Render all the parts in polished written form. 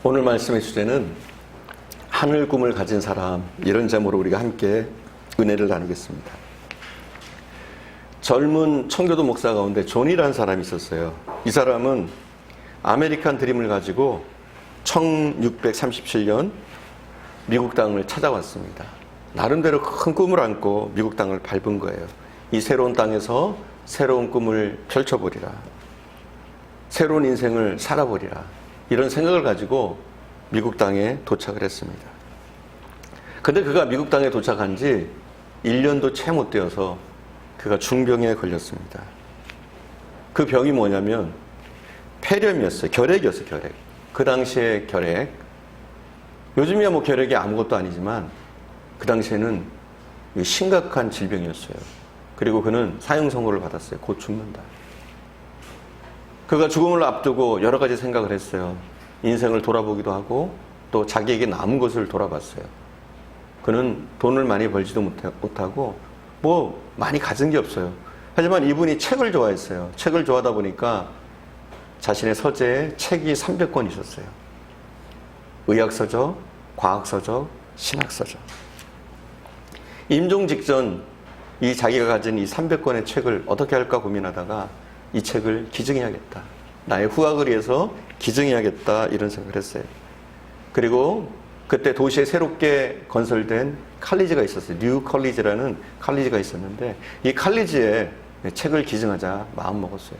오늘 말씀의 주제는 하늘 꿈을 가진 사람, 이런 제목으로 우리가 함께 은혜를 나누겠습니다. 젊은 청교도 목사 가운데 존이라는 사람이 있었어요. 이 사람은 아메리칸 드림을 가지고 1637년 미국 땅을 찾아왔습니다. 나름대로 큰 꿈을 안고 미국 땅을 밟은 거예요. 이 새로운 땅에서 새로운 꿈을 펼쳐보리라, 새로운 인생을 살아보리라, 이런 생각을 가지고 미국 땅에 도착을 했습니다. 근데 그가 미국 땅에 도착한 지 1년도 채 못 되어서 그가 중병에 걸렸습니다. 그 병이 뭐냐면 폐렴이었어요. 결핵이었어요. 결핵. 그 당시에 결핵, 요즘이야 뭐 결핵이 아무것도 아니지만 그 당시에는 심각한 질병이었어요. 그리고 그는 사형 선고를 받았어요. 곧 죽는다. 그가 죽음을 앞두고 여러 가지 생각을 했어요. 인생을 돌아보기도 하고 또 자기에게 남은 것을 돌아봤어요. 그는 돈을 많이 벌지도 못하고 뭐 많이 가진 게 없어요. 하지만 이분이 책을 좋아했어요. 책을 좋아하다 보니까 자신의 서재에 책이 300권 있었어요. 의학서적, 과학서적, 신학서적. 임종 직전 이 자기가 가진 이 300권의 책을 어떻게 할까 고민하다가 이 책을 기증해야겠다, 나의 후학을 위해서 기증해야겠다, 이런 생각을 했어요. 그리고 그때 도시에 새롭게 건설된 칼리지가 있었어요. 뉴 칼리지라는 칼리지가 있었는데 이 칼리지에 책을 기증하자 마음먹었어요.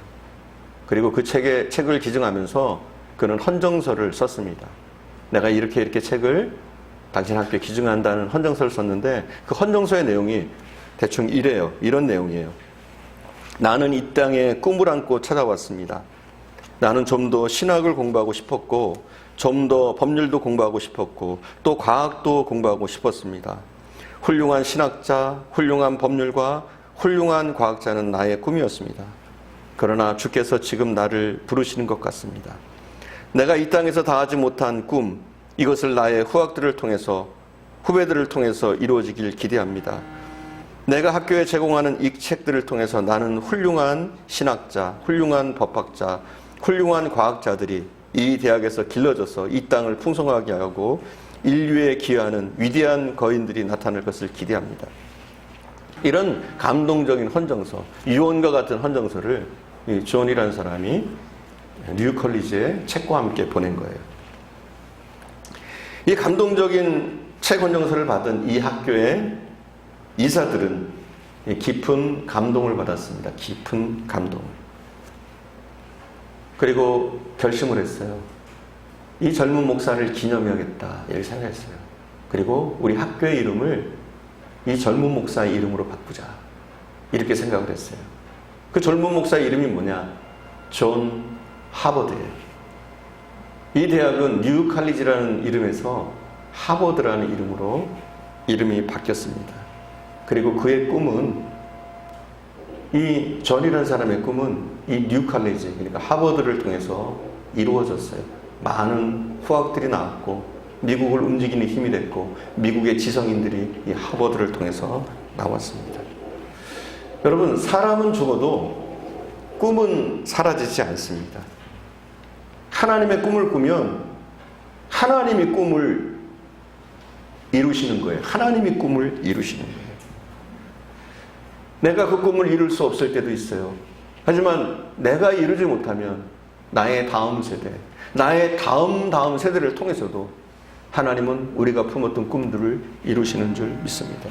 그리고 그 책을 기증하면서 그는 헌정서를 썼습니다. 내가 이렇게 책을 당신 학교에 기증한다는 헌정서를 썼는데 그 헌정서의 내용이 대충 이래요. 이런 내용이에요. 나는 이 땅에 꿈을 안고 찾아왔습니다. 나는 좀 더 신학을 공부하고 싶었고 좀 더 법률도 공부하고 싶었고 또 과학도 공부하고 싶었습니다. 훌륭한 신학자, 훌륭한 법률가, 훌륭한 과학자는 나의 꿈이었습니다. 그러나 주께서 지금 나를 부르시는 것 같습니다. 내가 이 땅에서 다하지 못한 꿈, 이것을 나의 후학들을 통해서, 후배들을 통해서 이루어지길 기대합니다. 내가 학교에 제공하는 이 책들을 통해서 나는 훌륭한 신학자, 훌륭한 법학자, 훌륭한 과학자들이 이 대학에서 길러져서 이 땅을 풍성하게 하고 인류에 기여하는 위대한 거인들이 나타날 것을 기대합니다. 이런 감동적인 헌정서, 유언과 같은 헌정서를 이 존이라는 사람이 뉴 컬리지에 책과 함께 보낸 거예요. 이 감동적인 책 헌정서를 받은 이 학교의 이사들은 깊은 감동을 받았습니다. 깊은 감동을. 그리고 결심을 했어요. 이 젊은 목사를 기념해야겠다, 이렇게 생각했어요. 그리고 우리 학교의 이름을 이 젊은 목사의 이름으로 바꾸자, 이렇게 생각을 했어요. 그 젊은 목사의 이름이 뭐냐? 존 하버드예요. 이 대학은 뉴 칼리지라는 이름에서 하버드라는 이름으로 이름이 바뀌었습니다. 그리고 그의 꿈은, 이 존이라는 사람의 꿈은 이 뉴 칼리지, 그러니까 하버드를 통해서 이루어졌어요. 많은 후학들이 나왔고 미국을 움직이는 힘이 됐고 미국의 지성인들이 이 하버드를 통해서 나왔습니다. 여러분, 사람은 죽어도 꿈은 사라지지 않습니다. 하나님의 꿈을 꾸면 하나님이 꿈을 이루시는 거예요. 하나님이 꿈을 이루시는 거예요. 내가 그 꿈을 이룰 수 없을 때도 있어요. 하지만 내가 이루지 못하면 나의 다음 세대, 나의 다음 세대를 통해서도 하나님은 우리가 품었던 꿈들을 이루시는 줄 믿습니다.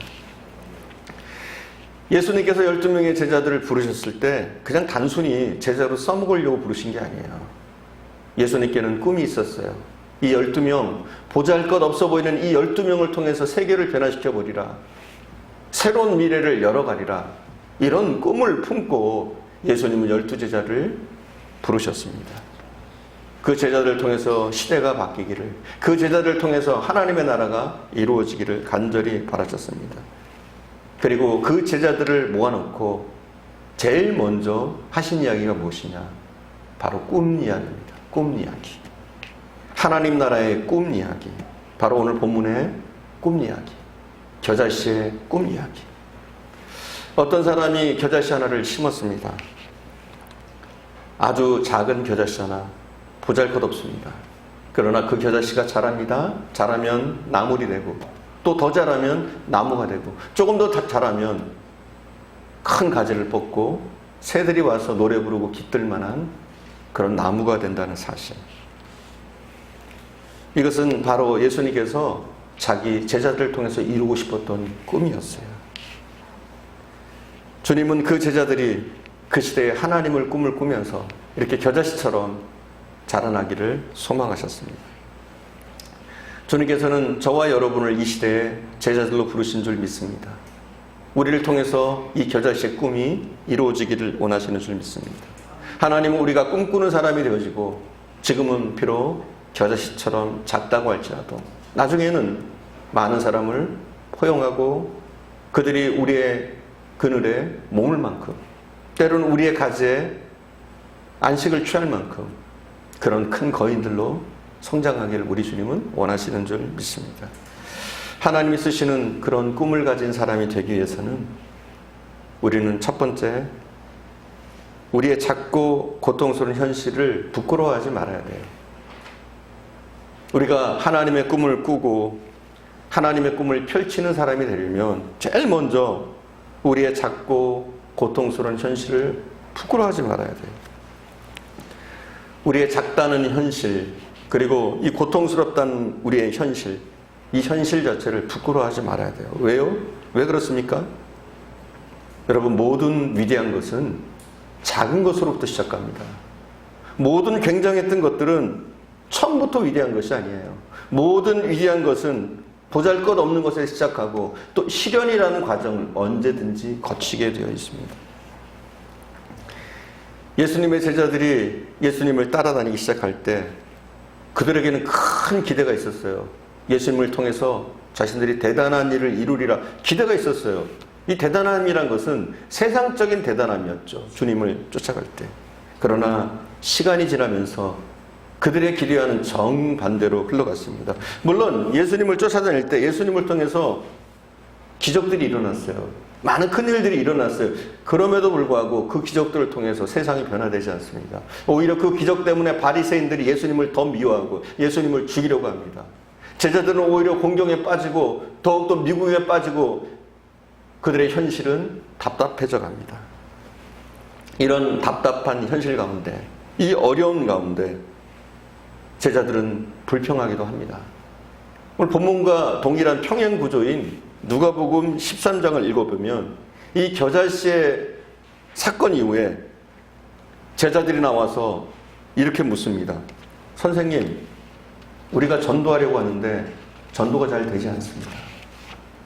예수님께서 12명의 제자들을 부르셨을 때 그냥 단순히 제자로 써먹으려고 부르신 게 아니에요. 예수님께는 꿈이 있었어요. 이 12명, 보잘것 없어 보이는 이 12명을 통해서 세계를 변화시켜 버리라, 새로운 미래를 열어가리라, 이런 꿈을 품고 예수님은 12제자를 부르셨습니다. 그 제자들을 통해서 시대가 바뀌기를, 그 제자들을 통해서 하나님의 나라가 이루어지기를 간절히 바라셨습니다. 그리고 그 제자들을 모아놓고 제일 먼저 하신 이야기가 무엇이냐? 바로 꿈 이야기입니다. 꿈 이야기. 하나님 나라의 꿈 이야기. 바로 오늘 본문의 꿈 이야기. 겨자씨의 꿈 이야기. 어떤 사람이 겨자씨 하나를 심었습니다. 아주 작은 겨자씨 하나, 보잘것없습니다. 그러나 그 겨자씨가 자랍니다. 자라면 나물이 되고, 또 더 자라면 나무가 되고, 조금 더 자라면 큰 가지를 뻗고 새들이 와서 노래 부르고 깃들 만한 그런 나무가 된다는 사실. 이것은 바로 예수님께서 자기 제자들을 통해서 이루고 싶었던 꿈이었어요. 주님은 그 제자들이 그 시대에 하나님을 꿈을 꾸면서 이렇게 겨자씨처럼 자라나기를 소망하셨습니다. 주님께서는 저와 여러분을 이 시대에 제자들로 부르신 줄 믿습니다. 우리를 통해서 이 겨자씨의 꿈이 이루어지기를 원하시는 줄 믿습니다. 하나님은 우리가 꿈꾸는 사람이 되어지고 지금은 비록 겨자씨처럼 작다고 할지라도 나중에는 많은 사람을 포용하고 그들이 우리의 그늘에 머물 만큼, 때로는 우리의 가지에 안식을 취할 만큼 그런 큰 거인들로 성장하기를 우리 주님은 원하시는 줄 믿습니다. 하나님이 쓰시는 그런 꿈을 가진 사람이 되기 위해서는 우리는 첫 번째, 우리의 작고 고통스러운 현실을 부끄러워하지 말아야 돼요. 우리가 하나님의 꿈을 꾸고 하나님의 꿈을 펼치는 사람이 되려면 제일 먼저 우리의 작고 고통스러운 현실을 부끄러워하지 말아야 돼요. 우리의 작다는 현실, 그리고 이 고통스럽다는 우리의 현실, 이 현실 자체를 부끄러워하지 말아야 돼요. 왜요? 왜 그렇습니까? 여러분, 모든 위대한 것은 작은 것으로부터 시작합니다. 모든 굉장했던 것들은 처음부터 위대한 것이 아니에요. 모든 위대한 것은 보잘것없는 것에 시작하고 또 실현이라는 과정을 언제든지 거치게 되어 있습니다. 예수님의 제자들이 예수님을 따라다니기 시작할 때 그들에게는 큰 기대가 있었어요. 예수님을 통해서 자신들이 대단한 일을 이루리라 기대가 있었어요. 이 대단함이란 것은 세상적인 대단함이었죠. 주님을 쫓아갈 때. 그러나 시간이 지나면서 그들의 기대와는 정반대로 흘러갔습니다. 물론 예수님을 쫓아다닐 때 예수님을 통해서 기적들이 일어났어요. 많은 큰일들이 일어났어요. 그럼에도 불구하고 그 기적들을 통해서 세상이 변화되지 않습니다. 오히려 그 기적 때문에 바리새인들이 예수님을 더 미워하고 예수님을 죽이려고 합니다. 제자들은 오히려 공경에 빠지고 더욱더 미국에 빠지고 그들의 현실은 답답해져 갑니다. 이런 답답한 현실 가운데, 이 어려운 가운데 제자들은 불평하기도 합니다. 오늘 본문과 동일한 평행 구조인 누가복음 13장을 읽어보면 이 겨자씨의 사건 이후에 제자들이 나와서 이렇게 묻습니다. 선생님, 우리가 전도하려고 하는데 전도가 잘 되지 않습니다.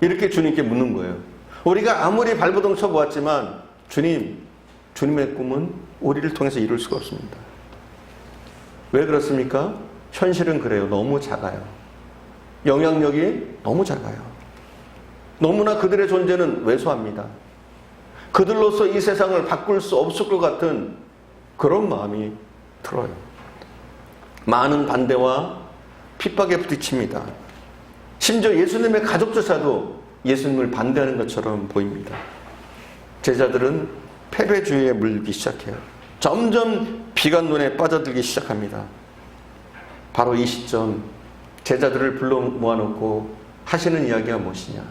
이렇게 주님께 묻는 거예요. 우리가 아무리 발버둥 쳐보았지만 주님의 꿈은 우리를 통해서 이룰 수가 없습니다. 왜 그렇습니까? 현실은 그래요. 너무 작아요. 영향력이 너무 작아요. 너무나 그들의 존재는 왜소합니다. 그들로서 이 세상을 바꿀 수 없을 것 같은 그런 마음이 들어요. 많은 반대와 핍박에 부딪힙니다. 심지어 예수님의 가족조차도 예수님을 반대하는 것처럼 보입니다. 제자들은 패배주의에 물기 시작해요. 점점 비관론에 빠져들기 시작합니다. 바로 이 시점 제자들을 불러 모아놓고 하시는 이야기가 무엇이냐?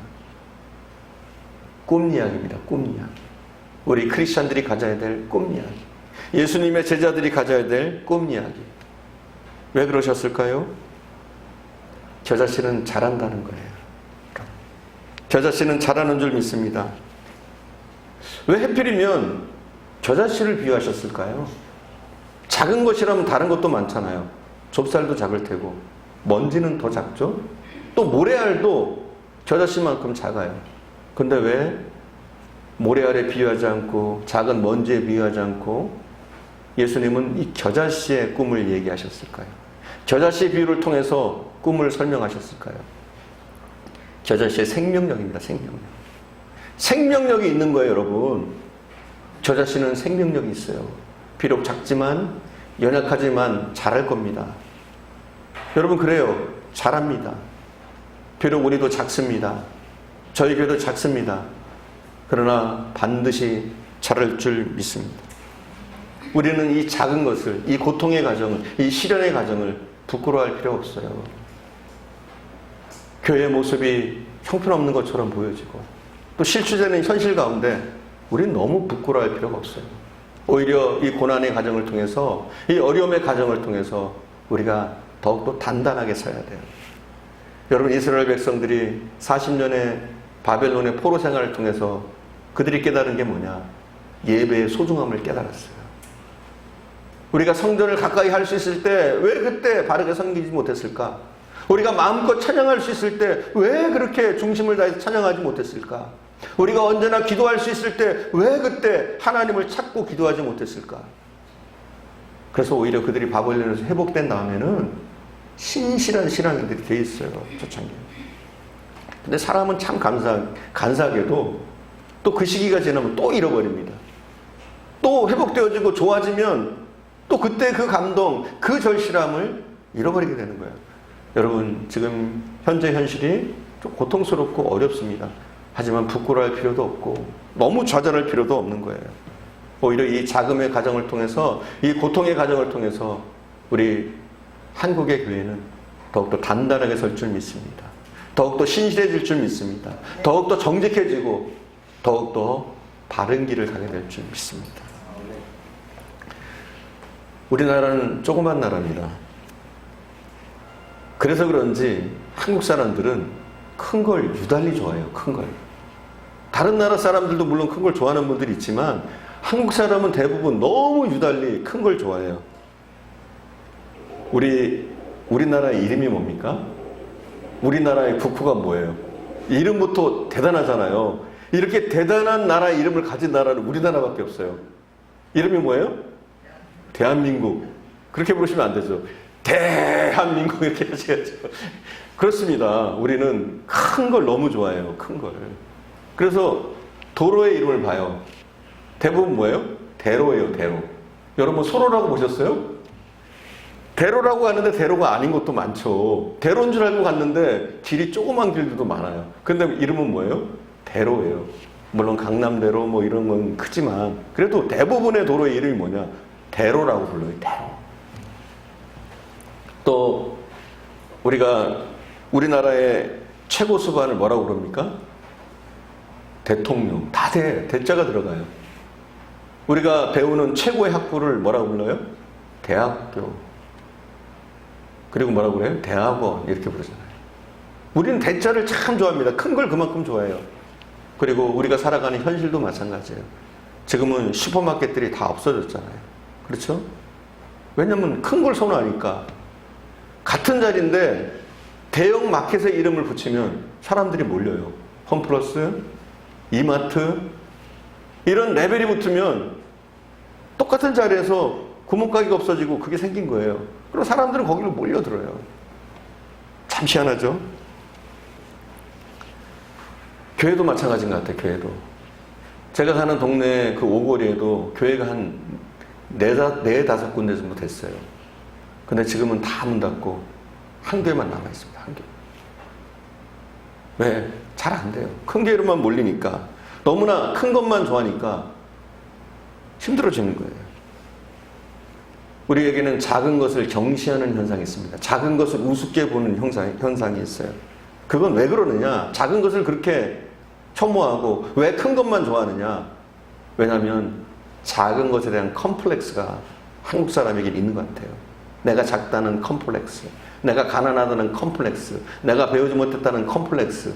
꿈 이야기입니다. 꿈 이야기. 우리 크리스찬들이 가져야 될 꿈 이야기. 예수님의 제자들이 가져야 될 꿈 이야기. 왜 그러셨을까요? 겨자씨는 잘한다는 거예요. 겨자씨는 잘하는 줄 믿습니다. 왜 하필이면 겨자씨를 비유하셨을까요? 작은 것이라면 다른 것도 많잖아요. 좁쌀도 작을 테고 먼지는 더 작죠? 또 모래알도 겨자씨만큼 작아요. 근데 왜 모래알에 비유하지 않고 작은 먼지에 비유하지 않고 예수님은 이 겨자씨의 꿈을 얘기하셨을까요? 겨자씨의 비유를 통해서 꿈을 설명하셨을까요? 겨자씨의 생명력입니다. 생명력. 생명력이 있는 거예요, 여러분. 겨자씨는 생명력이 있어요. 비록 작지만 연약하지만 잘할 겁니다. 여러분, 그래요. 잘합니다. 비록 우리도 작습니다. 저희 교회도 작습니다. 그러나 반드시 잘할 줄 믿습니다. 우리는 이 작은 것을, 이 고통의 과정을, 이 시련의 과정을 부끄러워할 필요 없어요. 교회의 모습이 형편없는 것처럼 보여지고 또 실추되는 현실 가운데 우리는 너무 부끄러워할 필요가 없어요. 오히려 이 고난의 과정을 통해서, 이 어려움의 과정을 통해서 우리가 더욱더 단단하게 서야 돼요. 여러분, 이스라엘 백성들이 40년의 바벨론의 포로 생활을 통해서 그들이 깨달은 게 뭐냐? 예배의 소중함을 깨달았어요. 우리가 성전을 가까이 할 수 있을 때 왜 그때 바르게 섬기지 못했을까? 우리가 마음껏 찬양할 수 있을 때 왜 그렇게 중심을 다해서 찬양하지 못했을까? 우리가 언제나 기도할 수 있을 때 왜 그때 하나님을 찾고 기도하지 못했을까? 그래서 오히려 그들이 바벨론에서 회복된 다음에는 신실한 신앙인들이 돼 있어요. 초창기에. 근데 사람은 참 간사하게도 또 그 시기가 지나면 또 잃어버립니다. 또 회복되어지고 좋아지면 또 그때 그 감동, 그 절실함을 잃어버리게 되는 거예요. 여러분, 지금 현재 현실이 좀 고통스럽고 어렵습니다. 하지만 부끄러워할 필요도 없고 너무 좌절할 필요도 없는 거예요. 오히려 이 자금의 과정을 통해서, 이 고통의 과정을 통해서 우리 한국의 교회는 더욱더 단단하게 설 줄 믿습니다. 더욱더 신실해질 줄 믿습니다. 더욱더 정직해지고 더욱더 바른 길을 가게 될 줄 믿습니다. 우리나라는 조그만 나라입니다. 그래서 그런지 한국 사람들은 큰 걸 유달리 좋아해요. 큰 걸. 다른 나라 사람들도 물론 큰 걸 좋아하는 분들이 있지만 한국 사람은 대부분 너무 유달리 큰 걸 좋아해요. 우리나라의 이름이 뭡니까? 우리나라의 국호가 뭐예요? 이름부터 대단하잖아요. 이렇게 대단한 나라 이름을 가진 나라는 우리나라밖에 없어요. 이름이 뭐예요? 대한민국. 그렇게 부르시면 안 되죠. 대한민국 이렇게 하셔야죠. 그렇습니다. 우리는 큰 걸 너무 좋아해요. 큰 걸. 그래서 도로의 이름을 봐요. 대부분 뭐예요? 대로예요. 대로. 여러분 소로라고 보셨어요? 대로라고 하는데 대로가 아닌 것도 많죠. 대로인 줄 알고 갔는데 길이 조그만 길들도 많아요. 근데 이름은 뭐예요? 대로예요. 물론 강남대로 뭐 이런 건 크지만 그래도 대부분의 도로의 이름이 뭐냐? 대로라고 불러요. 대로. 또 우리나라의 최고 수반을 뭐라고 부릅니까? 대통령. 다 대자가 들어가요. 우리가 배우는 최고의 학부를 뭐라고 불러요? 대학교. 그리고 뭐라고 그래요? 대학원. 이렇게 부르잖아요. 우리는 대자를 참 좋아합니다. 큰 걸 그만큼 좋아해요. 그리고 우리가 살아가는 현실도 마찬가지예요. 지금은 슈퍼마켓들이 다 없어졌잖아요. 그렇죠? 왜냐면 큰 걸 선호하니까. 같은 자리인데 대형 마켓에 이름을 붙이면 사람들이 몰려요. 홈플러스, 이마트 이런 레벨이 붙으면 똑같은 자리에서 구멍가게가 없어지고 그게 생긴 거예요. 그럼 사람들은 거기로 몰려들어요. 참 희한하죠? 교회도 마찬가지인 것 같아요. 교회도. 제가 사는 동네 그 오거리에도 교회가 한 4-5 군데 정도 됐어요. 근데 지금은 다 문 닫고 한 교회만 남아있습니다. 한 교회. 왜? 잘 안 돼요. 큰 교회로만 몰리니까. 너무나 큰 것만 좋아하니까 힘들어지는 거예요. 우리에게는 작은 것을 경시하는 현상이 있습니다. 작은 것을 우습게 보는 현상이 있어요. 그건 왜 그러느냐? 작은 것을 그렇게 혐오하고 왜 큰 것만 좋아하느냐? 왜냐하면 작은 것에 대한 컴플렉스가 한국 사람에게 있는 것 같아요. 내가 작다는 컴플렉스, 내가 가난하다는 컴플렉스, 내가 배우지 못했다는 컴플렉스,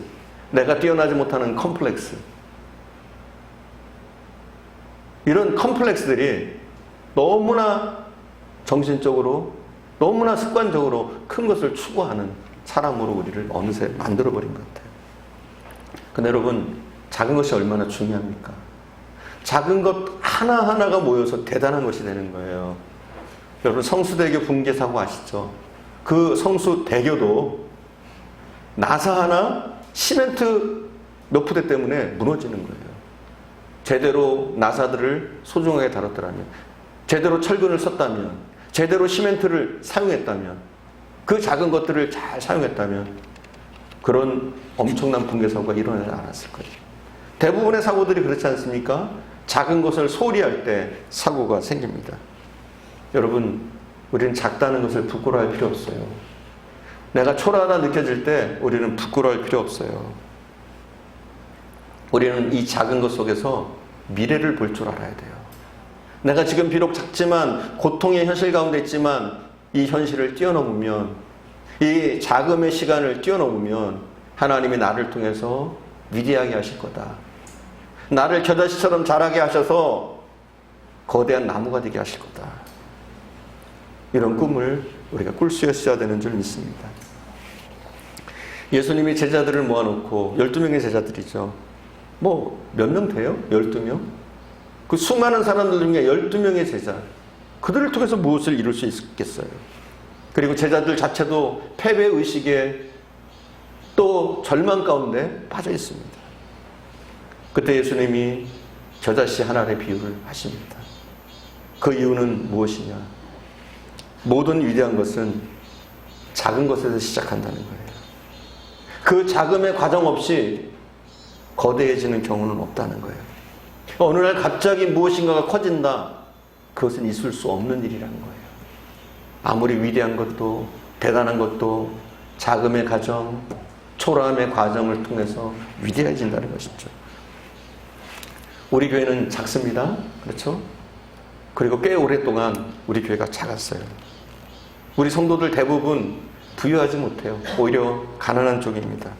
내가 뛰어나지 못하는 컴플렉스. 이런 컴플렉스들이 너무나 정신적으로, 너무나 습관적으로 큰 것을 추구하는 사람으로 우리를 어느새 만들어버린 것 같아요. 근데 여러분, 작은 것이 얼마나 중요합니까? 작은 것 하나하나가 모여서 대단한 것이 되는 거예요. 여러분, 성수대교 붕괴 사고 아시죠? 그 성수대교도 나사 하나 시멘트 몇 푸대 때문에 무너지는 거예요. 제대로 나사들을 소중하게 다뤘더라면, 제대로 철근을 썼다면, 제대로 시멘트를 사용했다면, 그 작은 것들을 잘 사용했다면 그런 엄청난 붕괴 사고가 일어나지 않았을 거예요. 대부분의 사고들이 그렇지 않습니까? 작은 것을 소홀히 할 때 사고가 생깁니다. 여러분, 우리는 작다는 것을 부끄러워할 필요 없어요. 내가 초라하다 느껴질 때 우리는 부끄러워할 필요 없어요. 우리는 이 작은 것 속에서 미래를 볼 줄 알아야 돼요. 내가 지금 비록 작지만 고통의 현실 가운데 있지만 이 현실을 뛰어넘으면, 이 자금의 시간을 뛰어넘으면 하나님이 나를 통해서 위대하게 하실 거다. 나를 겨자씨처럼 자라게 하셔서 거대한 나무가 되게 하실 거다. 이런 꿈을 우리가 꿀 수 있어야 되는 줄 믿습니다. 예수님이 제자들을 모아놓고 12명의 제자들이죠. 뭐 몇 명 돼요? 12명? 그 수많은 사람들 중에 12명의 제자, 그들을 통해서 무엇을 이룰 수 있겠어요? 그리고 제자들 자체도 패배의식에 또 절망 가운데 빠져 있습니다. 그때 예수님이 겨자씨 하나의 비유를 하십니다. 그 이유는 무엇이냐? 모든 위대한 것은 작은 것에서 시작한다는 거예요. 그 자금의 과정 없이 거대해지는 경우는 없다는 거예요. 어느 날 갑자기 무엇인가가 커진다. 그것은 있을 수 없는 일이라는 거예요. 아무리 위대한 것도 대단한 것도 자금의 과정, 초라함의 과정을 통해서 위대해진다는 것이죠. 우리 교회는 작습니다. 그렇죠? 그리고 꽤 오랫동안 우리 교회가 작았어요. 우리 성도들 대부분 부유하지 못해요. 오히려 가난한 쪽입니다.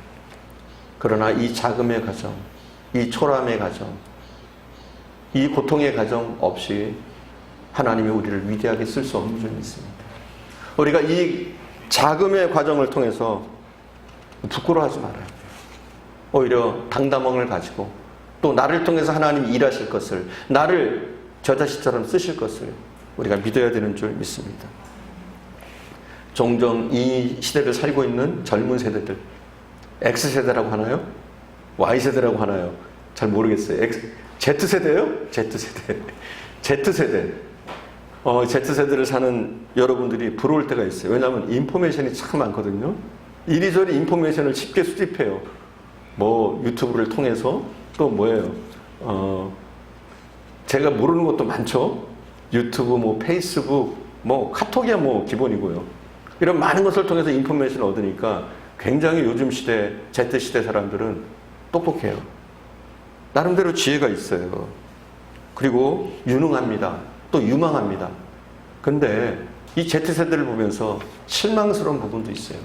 그러나 이 자금의 과정, 이 초라함의 과정, 이 고통의 과정 없이 하나님이 우리를 위대하게 쓸 수 없는 줄 믿습니다. 우리가 이 자금의 과정을 통해서 부끄러워하지 말아야 돼요. 오히려 당담함을 가지고 또 나를 통해서 하나님이 일하실 것을, 나를 겨자씨처럼 쓰실 것을 우리가 믿어야 되는 줄 믿습니다. 종종 이 시대를 살고 있는 젊은 세대들, X세대라고 하나요? Y세대라고 하나요? 잘 모르겠어요. Z세대요? Z세대. Z세대. Z세대를 사는 여러분들이 부러울 때가 있어요. 왜냐하면 인포메이션이 참 많거든요. 이리저리 인포메이션을 쉽게 수집해요. 뭐 유튜브를 통해서 또 뭐예요? 제가 모르는 것도 많죠. 유튜브, 뭐 페이스북, 뭐 카톡이야 뭐 기본이고요. 이런 많은 것을 통해서 인포메이션을 얻으니까 굉장히 요즘 시대, Z시대 사람들은 똑똑해요. 나름대로 지혜가 있어요. 그리고 유능합니다. 또 유망합니다. 근데 이 Z세대를 보면서 실망스러운 부분도 있어요.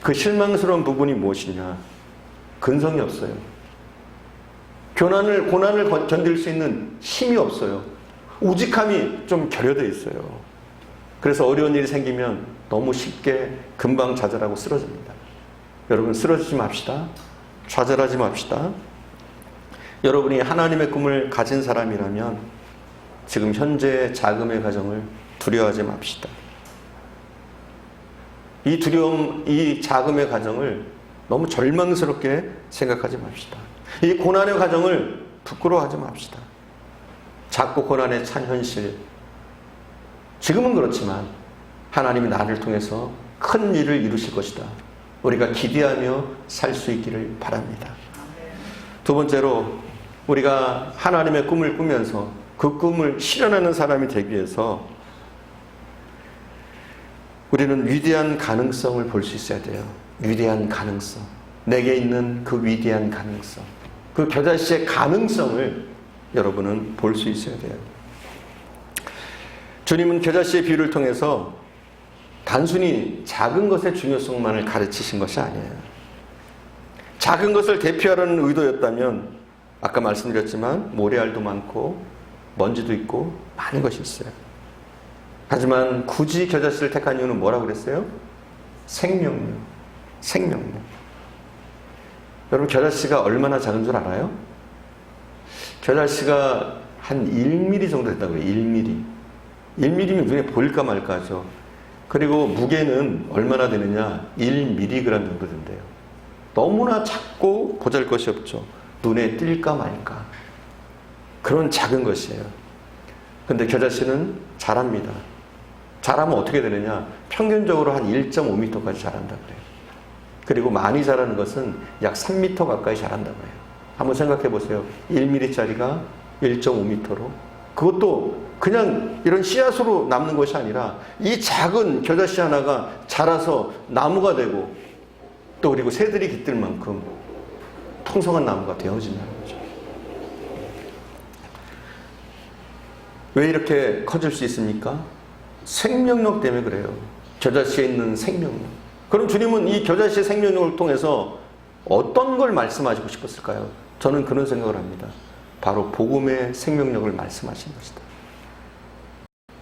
그 실망스러운 부분이 무엇이냐? 근성이 없어요. 고난을 견딜 수 있는 힘이 없어요. 우직함이 좀 결여되어 있어요. 그래서 어려운 일이 생기면 너무 쉽게 금방 좌절하고 쓰러집니다. 여러분, 쓰러지지 맙시다. 좌절하지 맙시다. 여러분이 하나님의 꿈을 가진 사람이라면 지금 현재 자금의 과정을 두려워하지 맙시다. 이 두려움, 이 자금의 과정을 너무 절망스럽게 생각하지 맙시다. 이 고난의 과정을 부끄러워하지 맙시다. 작고 고난에 찬 현실, 지금은 그렇지만 하나님이 나를 통해서 큰 일을 이루실 것이다. 우리가 기대하며 살 수 있기를 바랍니다. 두 번째로, 우리가 하나님의 꿈을 꾸면서 그 꿈을 실현하는 사람이 되기 위해서 우리는 위대한 가능성을 볼 수 있어야 돼요. 위대한 가능성. 내게 있는 그 위대한 가능성. 그 겨자씨의 가능성을 여러분은 볼 수 있어야 돼요. 주님은 겨자씨의 비유를 통해서 단순히 작은 것의 중요성만을 가르치신 것이 아니에요. 작은 것을 대표하려는 의도였다면 아까 말씀드렸지만 모래알도 많고 먼지도 있고 많은 것이 있어요. 하지만 굳이 겨자씨를 택한 이유는 뭐라고 그랬어요? 생명력. 생명력. 여러분, 겨자씨가 얼마나 작은 줄 알아요? 겨자씨가 한 1mm 정도 됐다고 해요. 1mm. 1mm면 눈에 보일까 말까 하죠. 그리고 무게는 얼마나 되느냐? 1mg 정도 된대요. 너무나 작고 보잘것이 없죠. 눈에 띌까 말까. 그런 작은 것이에요. 근데 겨자씨는 자랍니다. 자라면 어떻게 되느냐? 평균적으로 한 1.5m까지 자란다고 그래요. 그리고 많이 자라는 것은 약 3m 가까이 자란다고 해요. 한번 생각해 보세요. 1mm짜리가 1.5m로 그것도 그냥 이런 씨앗으로 남는 것이 아니라 이 작은 겨자씨 하나가 자라서 나무가 되고 또 그리고 새들이 깃들 만큼 풍성한 나무가 되어진다는 거죠. 왜 이렇게 커질 수 있습니까? 생명력 때문에 그래요. 겨자씨에 있는 생명력. 그럼 주님은 이 겨자씨의 생명력을 통해서 어떤 걸 말씀하시고 싶었을까요? 저는 그런 생각을 합니다. 바로 복음의 생명력을 말씀하신 것이다.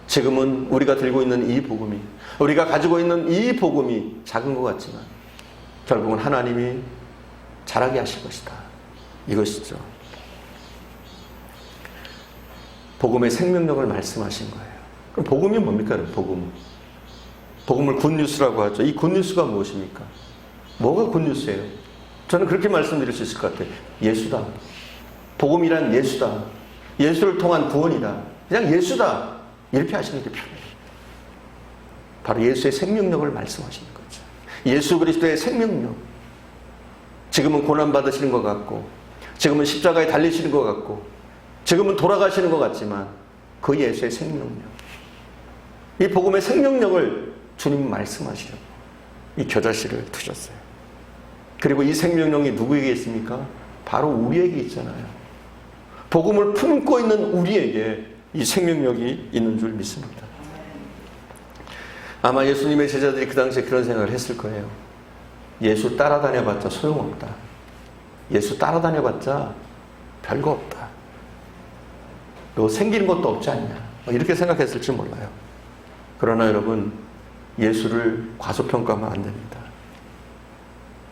지금은 우리가 들고 있는 이 복음이, 우리가 가지고 있는 이 복음이 작은 것 같지만 결국은 하나님이 자라게 하실 것이다. 이것이죠. 복음의 생명력을 말씀하신 거예요. 그럼 복음이 뭡니까? 복음. 복음을 굿뉴스라고 하죠. 이 굿뉴스가 무엇입니까? 뭐가 굿뉴스예요? 저는 그렇게 말씀드릴 수 있을 것 같아요. 예수다. 복음이란 예수다. 예수를 통한 구원이다. 그냥 예수다. 이렇게 하시는 게 편해요. 바로 예수의 생명력을 말씀하시는 거죠. 예수 그리스도의 생명력. 지금은 고난받으시는 것 같고, 지금은 십자가에 달리시는 것 같고, 지금은 돌아가시는 것 같지만 그 예수의 생명력, 이 복음의 생명력을 주님은 말씀하시려고 이 겨자씨를 두셨어요. 그리고 이 생명력이 누구에게 있습니까? 바로 우리에게 있잖아요. 복음을 품고 있는 우리에게 이 생명력이 있는 줄 믿습니다. 아마 예수님의 제자들이 그 당시에 그런 생각을 했을 거예요. 예수 따라다녀봤자 소용없다. 예수 따라다녀봤자 별거 없다. 너 생기는 것도 없지 않냐. 이렇게 생각했을지 몰라요. 그러나 여러분, 예수를 과소평가하면 안 됩니다.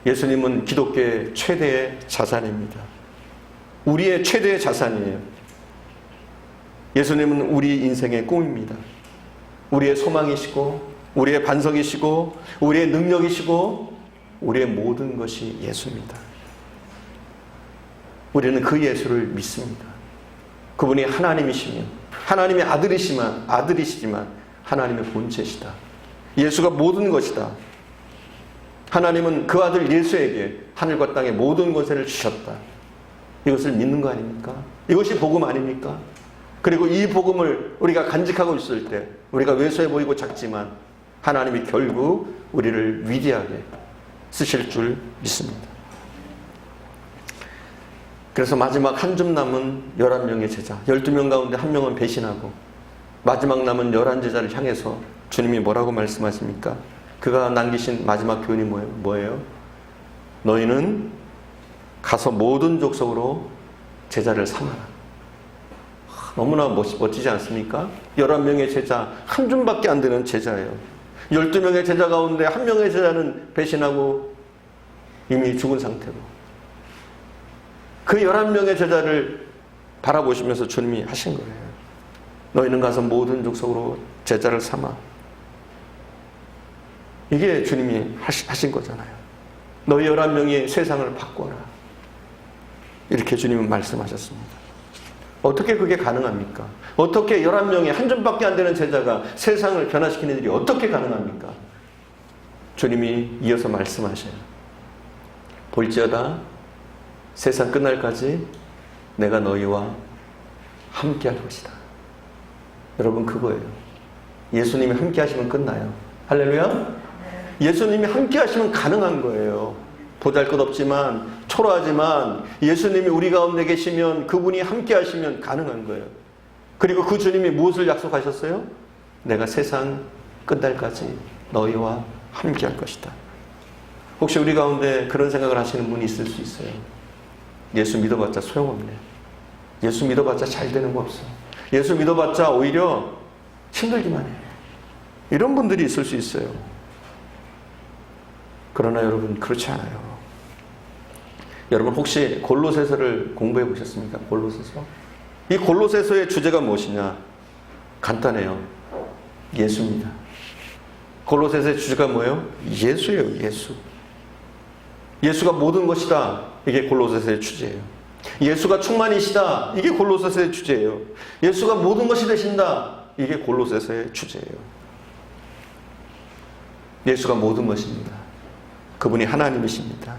예수님은 기독교의 최대의 자산입니다. 우리의 최대의 자산이에요. 예수님은 우리 인생의 꿈입니다. 우리의 소망이시고, 우리의 반석이시고, 우리의 능력이시고, 우리의 모든 것이 예수입니다. 우리는 그 예수를 믿습니다. 그분이 하나님이시며, 하나님의 아들이시지만 하나님의 본체시다. 예수가 모든 것이다. 하나님은 그 아들 예수에게 하늘과 땅의 모든 권세를 주셨다. 이것을 믿는 거 아닙니까? 이것이 복음 아닙니까? 그리고 이 복음을 우리가 간직하고 있을 때 우리가 왜소해 보이고 작지만 하나님이 결국 우리를 위대하게 쓰실 줄 믿습니다. 그래서 마지막 한 줌 남은 11명의 제자, 12명 가운데 한 명은 배신하고 마지막 남은 11제자를 향해서 주님이 뭐라고 말씀하십니까? 그가 남기신 마지막 교훈이 뭐예요? 너희는 가서 모든 족속으로 제자를 삼아라. 너무나 멋지지 않습니까? 11명의 제자, 한 줌밖에 안 되는 제자예요. 12명의 제자 가운데 한 명의 제자는 배신하고 이미 죽은 상태로. 그 11명의 제자를 바라보시면서 주님이 하신 거예요. 너희는 가서 모든 족속으로 제자를 삼아. 이게 주님이 하신 거잖아요. 너희 11명이 세상을 바꿔라. 이렇게 주님은 말씀하셨습니다. 어떻게 그게 가능합니까? 어떻게 11명의 한 줌밖에 안 되는 제자가 세상을 변화시키는 일이 어떻게 가능합니까? 주님이 이어서 말씀하셔요. 볼지어다 세상 끝날까지 내가 너희와 함께 할 것이다. 여러분, 그거예요. 예수님이 함께 하시면 끝나요. 할렐루야. 예수님이 함께 하시면 가능한 거예요. 보잘것없지만 초라하지만 예수님이 우리 가운데 계시면, 그분이 함께 하시면 가능한 거예요. 그리고 그 주님이 무엇을 약속하셨어요? 내가 세상 끝날까지 너희와 함께 할 것이다. 혹시 우리 가운데 그런 생각을 하시는 분이 있을 수 있어요. 예수 믿어봤자 소용없네. 예수 믿어봤자 잘 되는 거 없어. 예수 믿어봤자 오히려 힘들기만 해. 이런 분들이 있을 수 있어요. 그러나 여러분, 그렇지 않아요. 여러분, 혹시 골로새서를 공부해 보셨습니까? 골로새서. 이 골로새서의 주제가 무엇이냐? 간단해요. 예수입니다. 골로새서의 주제가 뭐예요? 예수예요. 예수. 예수가 모든 것이다. 이게 골로새서의 주제예요. 예수가 충만이시다. 이게 골로새서의 주제예요. 예수가 모든 것이 되신다. 이게 골로새서의 주제예요. 예수가 모든 것입니다. 그분이 하나님이십니다.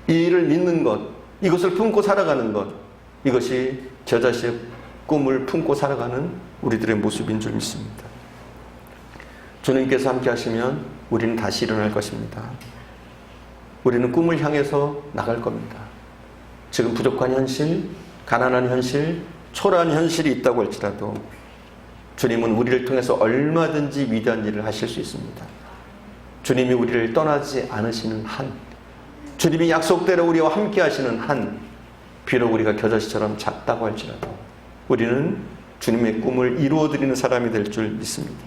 이 일을 믿는 것, 이것을 품고 살아가는 것, 이것이 겨자씨의 꿈을 품고 살아가는 우리들의 모습인 줄 믿습니다. 주님께서 함께 하시면 우리는 다시 일어날 것입니다. 우리는 꿈을 향해서 나갈 겁니다. 지금 부족한 현실, 가난한 현실, 초라한 현실이 있다고 할지라도 주님은 우리를 통해서 얼마든지 위대한 일을 하실 수 있습니다. 주님이 우리를 떠나지 않으시는 한, 주님이 약속대로 우리와 함께 하시는 한, 비록 우리가 겨자씨처럼 작다고 할지라도 우리는 주님의 꿈을 이루어드리는 사람이 될 줄 믿습니다.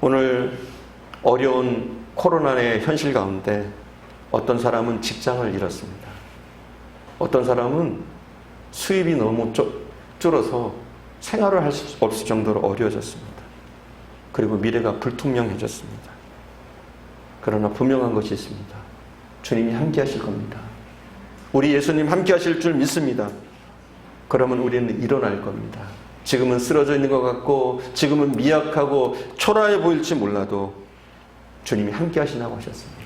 오늘 어려운 코로나의 현실 가운데 어떤 사람은 직장을 잃었습니다. 어떤 사람은 수입이 너무 줄어서 생활을 할 수 없을 정도로 어려워졌습니다. 그리고 미래가 불투명해졌습니다. 그러나 분명한 것이 있습니다. 주님이 함께 하실 겁니다. 우리 예수님 함께 하실 줄 믿습니다. 그러면 우리는 일어날 겁니다. 지금은 쓰러져 있는 것 같고 지금은 미약하고 초라해 보일지 몰라도 주님이 함께 하신다고 하셨습니다.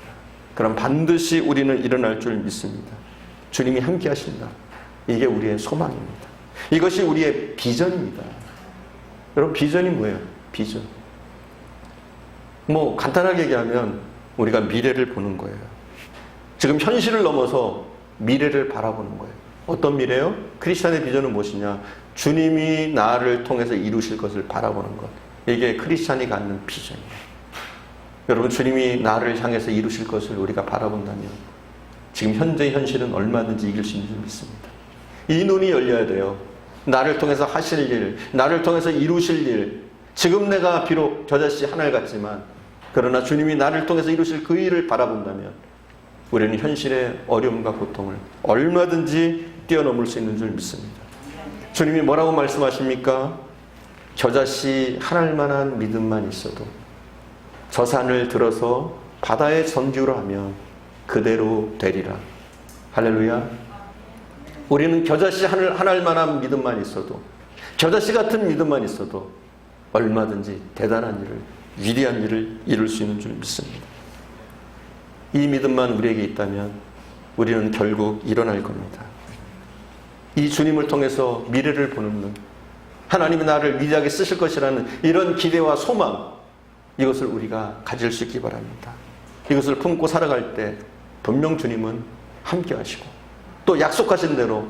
그럼 반드시 우리는 일어날 줄 믿습니다. 주님이 함께 하신다. 이게 우리의 소망입니다. 이것이 우리의 비전입니다. 여러분, 비전이 뭐예요? 비전. 간단하게 얘기하면 우리가 미래를 보는 거예요. 지금 현실을 넘어서 미래를 바라보는 거예요. 어떤 미래요? 크리스찬의 비전은 무엇이냐? 주님이 나를 통해서 이루실 것을 바라보는 것. 이게 크리스찬이 갖는 비전이에요. 여러분, 주님이 나를 향해서 이루실 것을 우리가 바라본다면 지금 현재의 현실은 얼마든지 이길 수 있는 줄 믿습니다. 이 눈이 열려야 돼요. 나를 통해서 하실 일, 나를 통해서 이루실 일. 지금 내가 비록 겨자씨 하늘 같지만 그러나 주님이 나를 통해서 이루실 그 일을 바라본다면 우리는 현실의 어려움과 고통을 얼마든지 뛰어넘을 수 있는 줄 믿습니다. 주님이 뭐라고 말씀하십니까? 겨자씨 하늘만한 믿음만 있어도 저 산을 들어서 바다에 던지우라 하면 그대로 되리라. 할렐루야. 우리는 겨자씨 하늘만한 믿음만 있어도, 겨자씨 같은 믿음만 있어도 얼마든지 대단한 일을, 위대한 일을 이룰 수 있는 줄 믿습니다. 이 믿음만 우리에게 있다면 우리는 결국 일어날 겁니다. 이 주님을 통해서 미래를 보는 눈, 하나님이 나를 위대하게 쓰실 것이라는 이런 기대와 소망, 이것을 우리가 가질 수 있기 바랍니다. 이것을 품고 살아갈 때 분명 주님은 함께 하시고 또 약속하신 대로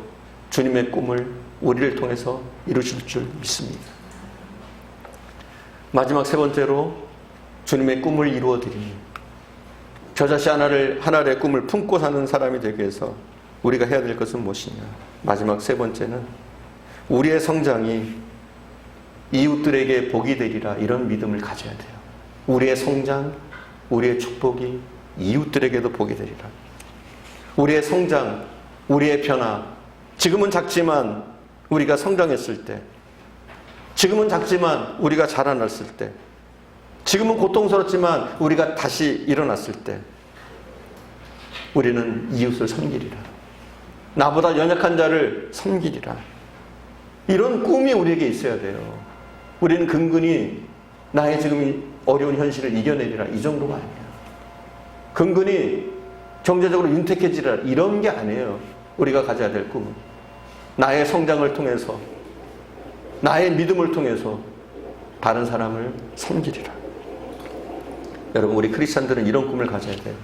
주님의 꿈을 우리를 통해서 이루실 줄 믿습니다. 마지막 세 번째로 주님의 꿈을 이루어드리니 겨자씨 하나의 꿈을 품고 사는 사람이 되기 위해서 우리가 해야 될 것은 무엇이냐? 마지막 세 번째는 우리의 성장이 이웃들에게 복이 되리라, 이런 믿음을 가져야 돼요. 우리의 성장, 우리의 축복이 이웃들에게도 복이 되리라. 우리의 성장, 우리의 변화, 지금은 작지만 우리가 성장했을 때, 지금은 작지만 우리가 자라났을 때, 지금은 고통스럽지만 우리가 다시 일어났을 때 우리는 이웃을 섬기리라. 나보다 연약한 자를 섬기리라. 이런 꿈이 우리에게 있어야 돼요. 우리는 근근히 나의 지금 어려운 현실을 이겨내리라, 이 정도가 아니에요. 근근히 경제적으로 윤택해지라, 이런 게 아니에요. 우리가 가져야 될 꿈은 나의 성장을 통해서, 나의 믿음을 통해서 다른 사람을 섬기리라. 여러분, 우리 크리스찬들은 이런 꿈을 가져야 돼요.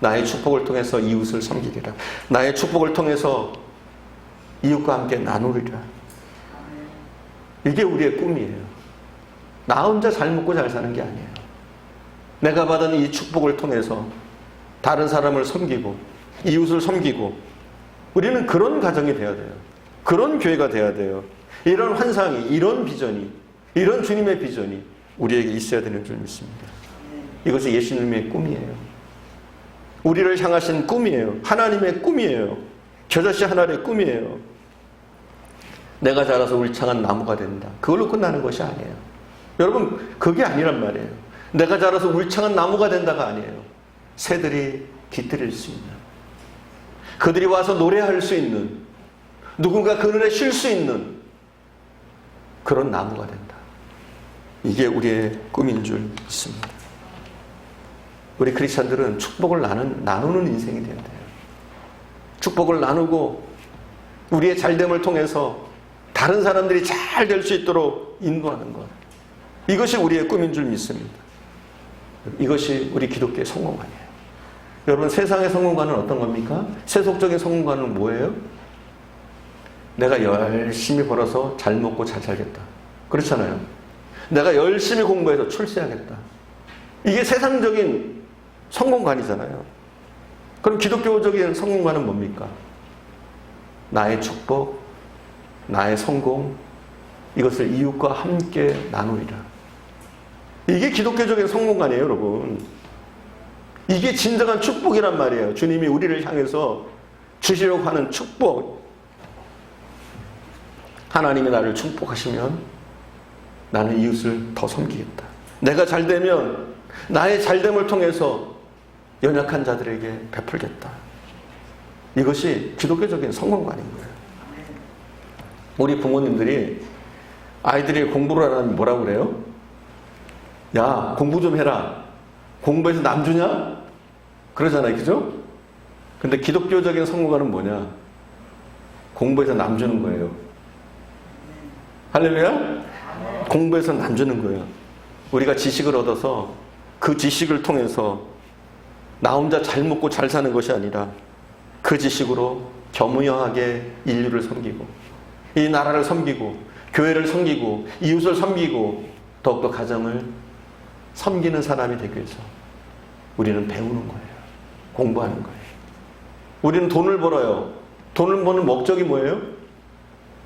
나의 축복을 통해서 이웃을 섬기리라. 나의 축복을 통해서 이웃과 함께 나누리라. 이게 우리의 꿈이에요. 나 혼자 잘 먹고 잘 사는 게 아니에요. 내가 받은 이 축복을 통해서 다른 사람을 섬기고 이웃을 섬기고, 우리는 그런 가정이 되어야 돼요. 그런 교회가 되어야 돼요. 이런 환상이, 이런 비전이, 이런 주님의 비전이 우리에게 있어야 되는 줄 믿습니다. 이것이 예수님의 꿈이에요. 우리를 향하신 꿈이에요. 하나님의 꿈이에요. 겨자씨 하나의 꿈이에요. 내가 자라서 울창한 나무가 된다, 그걸로 끝나는 것이 아니에요. 여러분, 그게 아니란 말이에요. 내가 자라서 울창한 나무가 된다가 아니에요. 새들이 깃들일 수 있는, 그들이 와서 노래할 수 있는, 누군가 그늘에 쉴 수 있는 그런 나무가 된다. 이게 우리의 꿈인 줄 믿습니다. 우리 크리스찬들은 축복을 나누는 인생이 되어야 돼요. 축복을 나누고 우리의 잘됨을 통해서 다른 사람들이 잘 될 수 있도록 인도하는 것. 이것이 우리의 꿈인 줄 믿습니다. 이것이 우리 기독교의 성공관이에요. 여러분, 세상의 성공관은 어떤 겁니까? 세속적인 성공관은 뭐예요? 내가 열심히 벌어서 잘 먹고 잘 살겠다. 그렇잖아요. 내가 열심히 공부해서 출세하겠다. 이게 세상적인 성공관이잖아요. 그럼 기독교적인 성공관은 뭡니까? 나의 축복, 나의 성공, 이것을 이웃과 함께 나누리라. 이게 기독교적인 성공관이에요, 여러분. 이게 진정한 축복이란 말이에요. 주님이 우리를 향해서 주시려고 하는 축복. 하나님이 나를 축복하시면 나는 이웃을 더 섬기겠다. 내가 잘 되면 나의 잘됨을 통해서 연약한 자들에게 베풀겠다. 이것이 기독교적인 성공관인 거예요. 우리 부모님들이 아이들이 공부를 하라면 뭐라고 그래요? 야, 공부 좀 해라. 공부해서 남 주냐? 그러잖아요. 그죠? 근데 기독교적인 성공관은 뭐냐? 공부해서 남 주는 거예요. 할렐루야? 공부해서 남 주는 거예요. 우리가 지식을 얻어서 그 지식을 통해서 나 혼자 잘 먹고 잘 사는 것이 아니라 그 지식으로 겸허하게 인류를 섬기고 이 나라를 섬기고 교회를 섬기고 이웃을 섬기고 더욱더 가정을 섬기는 사람이 되기 위해서 우리는 배우는 거예요. 공부하는 거예요. 우리는 돈을 벌어요. 돈을 버는 목적이 뭐예요?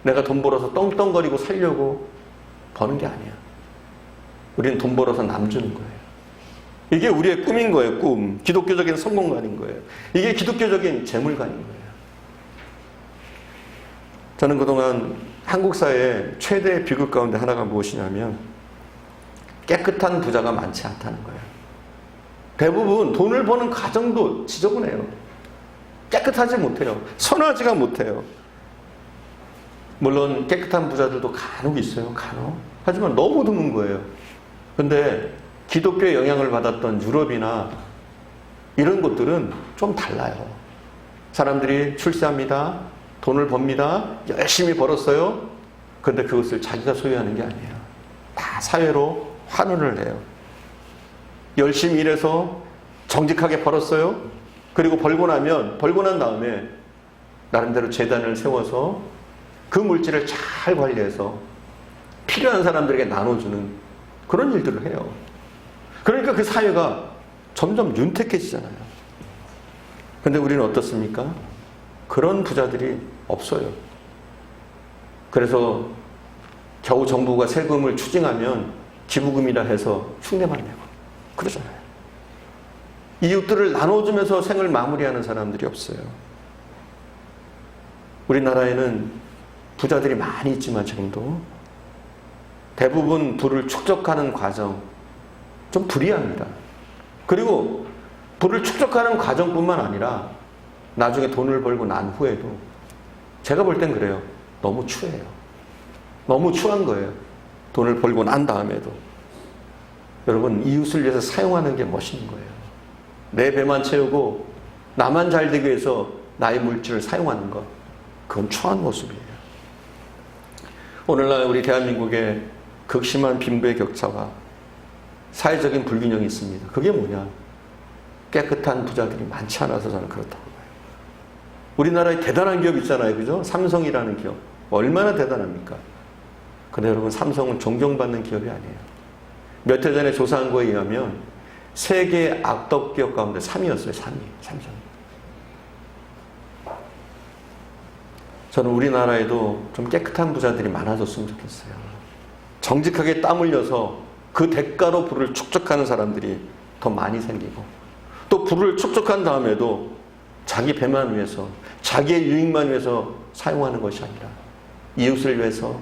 내가 돈 벌어서 떵떵거리고 살려고 버는 게 아니야. 우리는 돈 벌어서 남 주는 거예요. 이게 우리의 꿈인 거예요. 꿈. 기독교적인 성공관인 거예요. 이게 기독교적인 재물관인 거예요. 저는 그동안 한국 사회의 최대의 비극 가운데 하나가 무엇이냐면 깨끗한 부자가 많지 않다는 거예요. 대부분 돈을 버는 가정도 지저분해요. 깨끗하지 못해요. 선하지가 못해요. 물론 깨끗한 부자들도 간혹 있어요. 간혹. 하지만 너무 드문 거예요. 근데 기독교의 영향을 받았던 유럽이나 이런 곳들은 좀 달라요. 사람들이 출세합니다. 돈을 법니다. 열심히 벌었어요. 그런데 그것을 자기가 소유하는 게 아니에요. 다 사회로 환원을 해요. 열심히 일해서 정직하게 벌었어요. 그리고 벌고 난 다음에 나름대로 재단을 세워서 그 물질을 잘 관리해서 필요한 사람들에게 나눠주는 그런 일들을 해요. 그러니까 그 사회가 점점 윤택해지잖아요. 근데 우리는 어떻습니까? 그런 부자들이 없어요. 그래서 겨우 정부가 세금을 추징하면 기부금이라 해서 흉내만 내고 그러잖아요. 이웃들을 나눠주면서 생을 마무리하는 사람들이 없어요. 우리나라에는 부자들이 많이 있지만 지금도 대부분 부를 축적하는 과정 좀 불이합니다. 그리고 부를 축적하는 과정뿐만 아니라 나중에 돈을 벌고 난 후에도 제가 볼 땐 그래요. 너무 추해요. 너무 추한 거예요. 돈을 벌고 난 다음에도. 여러분, 이웃을 위해서 사용하는 게 멋있는 거예요. 내 배만 채우고 나만 잘 되기 위해서 나의 물질을 사용하는 것, 그건 추한 모습이에요. 오늘날 우리 대한민국에 극심한 빈부의 격차와 사회적인 불균형이 있습니다. 그게 뭐냐? 깨끗한 부자들이 많지 않아서 저는 그렇다고 봐요. 우리나라에 대단한 기업 있잖아요. 그죠? 삼성이라는 기업. 얼마나 대단합니까? 근데 여러분, 삼성은 존경받는 기업이 아니에요. 몇 해 전에 조사한 거에 의하면 세계 악덕 기업 가운데 3위였어요. 3위. 삼성. 저는 우리나라에도 좀 깨끗한 부자들이 많아졌으면 좋겠어요. 정직하게 땀 흘려서 그 대가로 부를 축적하는 사람들이 더 많이 생기고 또 부를 축적한 다음에도 자기 배만 위해서 자기의 유익만 위해서 사용하는 것이 아니라 이웃을 위해서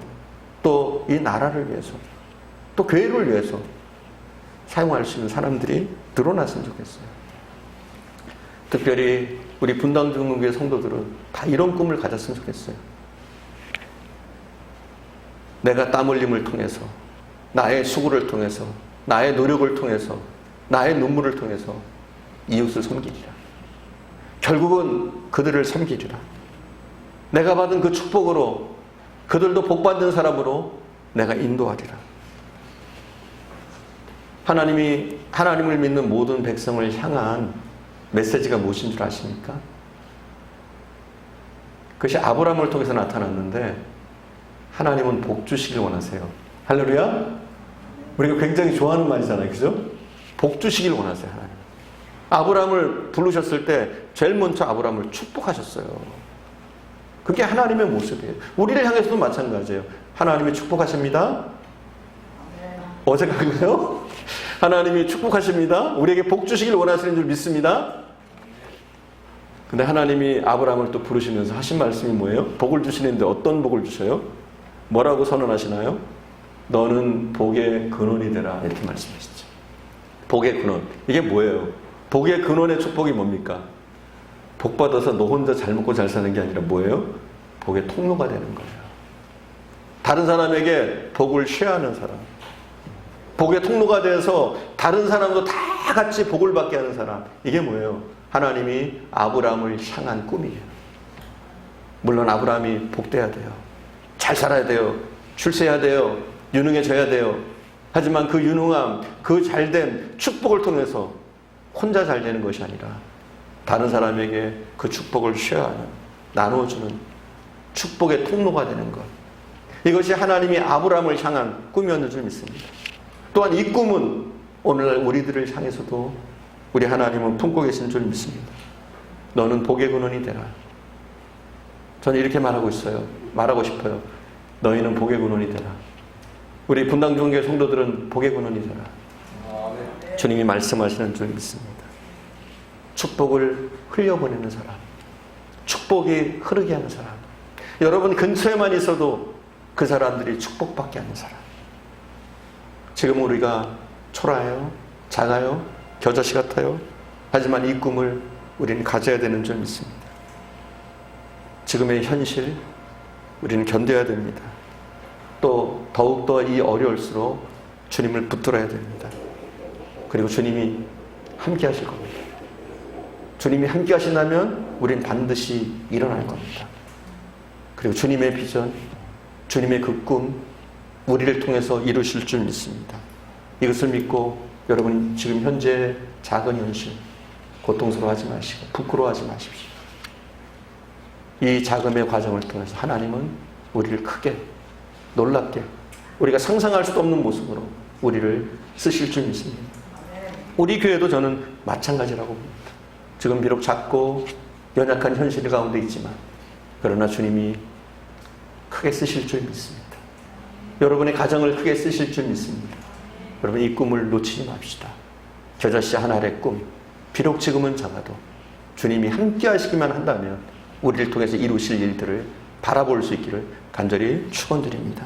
또 이 나라를 위해서 또 교회를 위해서 사용할 수 있는 사람들이 늘어났으면 좋겠어요. 특별히 우리 분당중흥교회 성도들은 다 이런 꿈을 가졌으면 좋겠어요. 내가 땀 흘림을 통해서 나의 수고를 통해서 나의 노력을 통해서 나의 눈물을 통해서 이웃을 섬기리라. 결국은 그들을 섬기리라. 내가 받은 그 축복으로 그들도 복받는 사람으로 내가 인도하리라. 하나님을 믿는 모든 백성을 향한 메시지가 무엇인 줄 아십니까? 그것이 아브라함을 통해서 나타났는데 하나님은 복 주시길 원하세요. 할렐루야. 우리가 굉장히 좋아하는 말이잖아요. 그죠? 복 주시길 원하세요. 하나님. 아브라함을 부르셨을 때 제일 먼저 아브라함을 축복하셨어요. 그게 하나님의 모습이에요. 우리를 향해서도 마찬가지예요. 하나님이 축복하십니다. 어색한가요? 하나님이 축복하십니다. 우리에게 복 주시길 원하시는 줄 믿습니다. 근데 하나님이 아브라함을 또 부르시면서 하신 말씀이 뭐예요? 복을 주시는데 어떤 복을 주셔요? 뭐라고 선언하시나요? 너는 복의 근원이 되라. 이렇게 말씀하시죠. 복의 근원. 이게 뭐예요? 복의 근원의 축복이 뭡니까? 복 받아서 너 혼자 잘 먹고 잘 사는 게 아니라 뭐예요? 복의 통로가 되는 거예요. 다른 사람에게 복을 쉐어하는 사람. 복의 통로가 돼서 다른 사람도 다 같이 복을 받게 하는 사람. 이게 뭐예요? 하나님이 아브라함을 향한 꿈이에요. 물론 아브라함이 복돼야 돼요. 잘 살아야 돼요. 출세해야 돼요. 유능해져야 돼요. 하지만 그 유능함, 그 잘된 축복을 통해서 혼자 잘 되는 것이 아니라 다른 사람에게 그 축복을 쉐어하는, 나누어주는 축복의 통로가 되는 것. 이것이 하나님이 아브라함을 향한 꿈이었는 줄 믿습니다. 또한 이 꿈은 오늘날 우리들을 향해서도 우리 하나님은 품고 계신 줄 믿습니다. 너는 복의 근원이 되라. 저는 이렇게 말하고 싶어요. 너희는 복의 근원이 되라. 우리 분당중교 성도들은 복의 근원이 되라. 주님이 말씀하시는 줄 믿습니다. 축복을 흘려보내는 사람, 축복이 흐르게 하는 사람, 여러분 근처에만 있어도 그 사람들이 축복받게 하는 사람. 지금 우리가 초라해요, 작아요, 겨자씨 같아요. 하지만 이 꿈을 우리는 가져야 되는 줄 믿습니다. 지금의 현실 우리는 견뎌야 됩니다. 또 더욱더 이 어려울수록 주님을 붙들어야 됩니다. 그리고 주님이 함께 하실 겁니다. 주님이 함께 하신다면 우리는 반드시 일어날 겁니다. 그리고 주님의 비전, 주님의 그 꿈, 우리를 통해서 이루실 줄 믿습니다. 이것을 믿고 여러분 지금 현재 작은 현실 고통스러워하지 마시고 부끄러워하지 마십시오. 이 자금의 과정을 통해서 하나님은 우리를 크게, 놀랍게, 우리가 상상할 수도 없는 모습으로 우리를 쓰실 줄 믿습니다. 우리 교회도 저는 마찬가지라고 봅니다. 지금 비록 작고 연약한 현실 가운데 있지만 그러나 주님이 크게 쓰실 줄 믿습니다. 여러분의 가정을 크게 쓰실 줄 믿습니다. 여러분 이 꿈을 놓치지 맙시다. 겨자씨 한 알의 꿈, 비록 지금은 작아도 주님이 함께 하시기만 한다면 우리를 통해서 이루실 일들을 바라볼 수 있기를 간절히 축원드립니다.